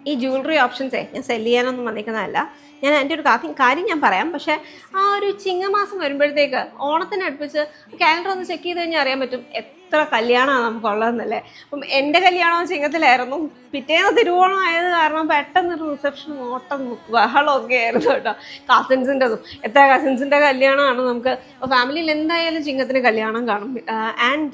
ഈ ജ്വല്ലറി ഓപ്ഷൻസേ ഞാൻ സെല് ചെയ്യാനൊന്നും വന്നിരിക്കുന്നതല്ല. ഞാൻ എൻ്റെ ഒരു കാര്യം ഞാൻ പറയാം. പക്ഷേ ആ ഒരു ചിങ്ങമാസം വരുമ്പോഴത്തേക്ക് ഓണത്തിന് അടുപ്പിച്ച് കാലണ്ടർ ഒന്ന് ചെക്ക് ചെയ്ത് കഴിഞ്ഞാൽ അറിയാൻ പറ്റും എത്ര കല്യാണമാണ് നമുക്കുള്ളതെന്നല്ലേ. അപ്പം എൻ്റെ കല്യാണം ചിങ്ങത്തിലായിരുന്നു. പിറ്റേന്ന് തിരുവോണം ആയത് കാരണം പെട്ടെന്നൊരു റിസപ്ഷൻ ഓട്ടം ബഹളമൊക്കെ ആയിരുന്നു കേട്ടോ. കസിൻസിൻ്റെതും എത്ര കസിൻസിൻ്റെ കല്യാണമാണ് നമുക്ക്. ഫാമിലിയിൽ എന്തായാലും ചിങ്ങത്തിന് കല്യാണം കാണും. And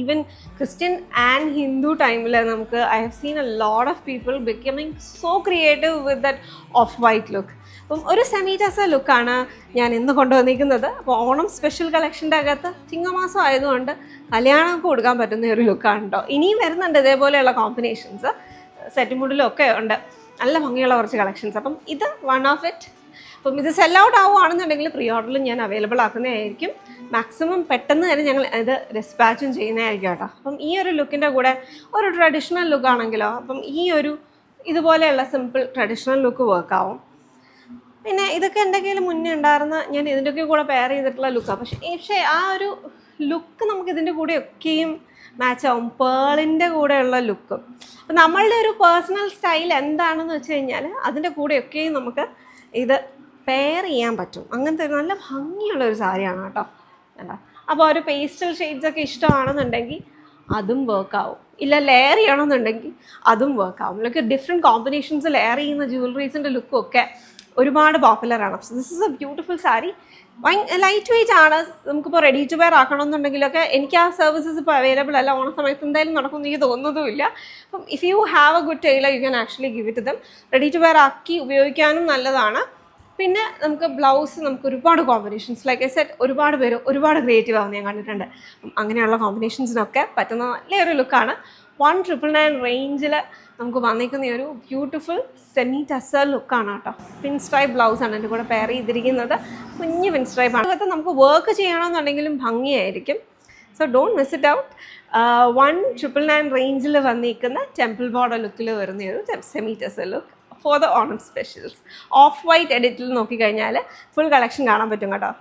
even Christian and Hindu ടൈമിൽ നമുക്ക് I have seen a lot of people becoming so creative with that of white look. അപ്പം ഒരു സെമി ടസർ ലുക്കാണ് ഞാൻ ഇന്ന് കൊണ്ടുവന്നിരിക്കുന്നത്. അപ്പോൾ ഓണം സ്പെഷ്യൽ കളക്ഷൻ്റെ അകത്ത് ചിങ്ങമാസം ആയതുകൊണ്ട് കല്യാണമൊക്കെ കൊടുക്കാൻ പറ്റുന്ന ഒരു ലുക്കാണ് കേട്ടോ. ഇനിയും വരുന്നുണ്ട് ഇതേപോലെയുള്ള കോമ്പിനേഷൻസ്, സെറ്റ് മൂഡിലൊക്കെ ഉണ്ട് നല്ല ഭംഗിയുള്ള കുറച്ച് കളക്ഷൻസ്. അപ്പം ഇത് വൺ ഓഫ് ഇറ്റ്. അപ്പം ഇത് സെൽ ഔട്ട് ആവുകയാണെന്നുണ്ടെങ്കിൽ പ്രീ ഓർഡറിലും ഞാൻ അവൈലബിൾ ആക്കുന്നതായിരിക്കും. മാക്സിമം പെട്ടെന്ന് തന്നെ ഞങ്ങൾ ഇത് ഡിസ്പാച്ചും ചെയ്യുന്നതായിരിക്കും കേട്ടോ. അപ്പം ഈ ഒരു ലുക്കിൻ്റെ കൂടെ ഒരു ട്രഡീഷണൽ ലുക്കാണെങ്കിലോ അപ്പം ഈ ഒരു ഇതുപോലെയുള്ള സിമ്പിൾ ട്രഡീഷണൽ ലുക്ക് വർക്കാവും. പിന്നെ ഇതൊക്കെ എൻ്റെ കയ്യിൽ മുന്നേ ഉണ്ടായിരുന്ന ഞാൻ ഇതിൻ്റെയൊക്കെ കൂടെ പെയർ ചെയ്തിട്ടുള്ള ലുക്കാണ്. പക്ഷേ ആ ഒരു ലുക്ക് നമുക്ക് ഇതിൻ്റെ കൂടെ ഒക്കെയും മാച്ച് ആവും, പേളിൻ്റെ കൂടെയുള്ള ലുക്കും. അപ്പം നമ്മളുടെ ഒരു പേഴ്സണൽ സ്റ്റൈൽ എന്താണെന്ന് വെച്ച് കഴിഞ്ഞാൽ അതിൻ്റെ കൂടെയൊക്കെയും നമുക്ക് ഇത് പെയർ ചെയ്യാൻ പറ്റും. അങ്ങനത്തെ ഒരു നല്ല ഭംഗിയുള്ള ഒരു സാരിയാണ് കേട്ടോ. എന്താ അപ്പോൾ ഒരു പേസ്റ്റൽ ഷെയ്ഡ്സൊക്കെ ഇഷ്ടമാണെന്നുണ്ടെങ്കിൽ അതും വർക്കാവും. ഇല്ല ലെയർ ചെയ്യണമെന്നുണ്ടെങ്കിൽ അതും വർക്കാവും. ലൈക്ക് ഡിഫറെൻറ്റ് കോമ്പിനേഷൻസ് ലെയർ ചെയ്യുന്ന ജ്വല്ലറീസിൻ്റെ ലുക്കൊക്കെ ഒരുപാട് പോപ്പുലറാണ്. This is a beautiful sari. Light weight ആണ്. നമുക്കിപ്പോൾ റെഡി ടു വെയർ ആക്കണമെന്നുണ്ടെങ്കിലൊക്കെ എനിക്ക് ആ സർവീസസ് ഇപ്പോൾ അവൈലബിൾ അല്ല. ഓണ സമയത്ത് എന്തായാലും നടക്കുമെന്ന് എനിക്ക് തോന്നുന്നതുമില്ല. അപ്പം if you have a good tailor you can actually give it them. Ready to wear ആക്കി ഉപയോഗിക്കാനും നല്ലതാണ്. പിന്നെ നമുക്ക് ബ്ലൗസ് നമുക്ക് ഒരുപാട് കോമ്പിനേഷൻസ് ലൈക്ക് ഐ സെറ്റ് ഒരുപാട് പേര് ഒരുപാട് ക്രിയേറ്റീവ് ആവുന്ന ഞാൻ കണ്ടിട്ടുണ്ട്. അങ്ങനെയുള്ള കോമ്പിനേഷൻസിനൊക്കെ പറ്റുന്ന നല്ലൊരു ലുക്കാണ്. 1,999 റേഞ്ചിൽ നമുക്ക് വന്നിരിക്കുന്ന ഒരു ബ്യൂട്ടിഫുൾ സെമി ടസർ ലുക്കാണ് കേട്ടോ. പിൻ സ്ട്രൈപ്പ് ബ്ലൗസാണ് എൻ്റെ കൂടെ പെയർ ചെയ്തിരിക്കുന്നത്. കുഞ്ഞ് പിൻ സ്ട്രൈപ്പാണ്. അകത്ത് നമുക്ക് വർക്ക് ചെയ്യണമെന്നുണ്ടെങ്കിലും ഭംഗിയായിരിക്കും. So don't miss it out. 1,999 റേഞ്ചിൽ വന്നിരിക്കുന്ന ടെമ്പിൾ ബോർഡർ ലുക്കിൽ വരുന്ന ഒരു semi tussar look for the Onam specials. Off white എഡിറ്റിൽ നോക്കിക്കഴിഞ്ഞാൽ ഫുൾ കളക്ഷൻ കാണാൻ പറ്റും കേട്ടോ.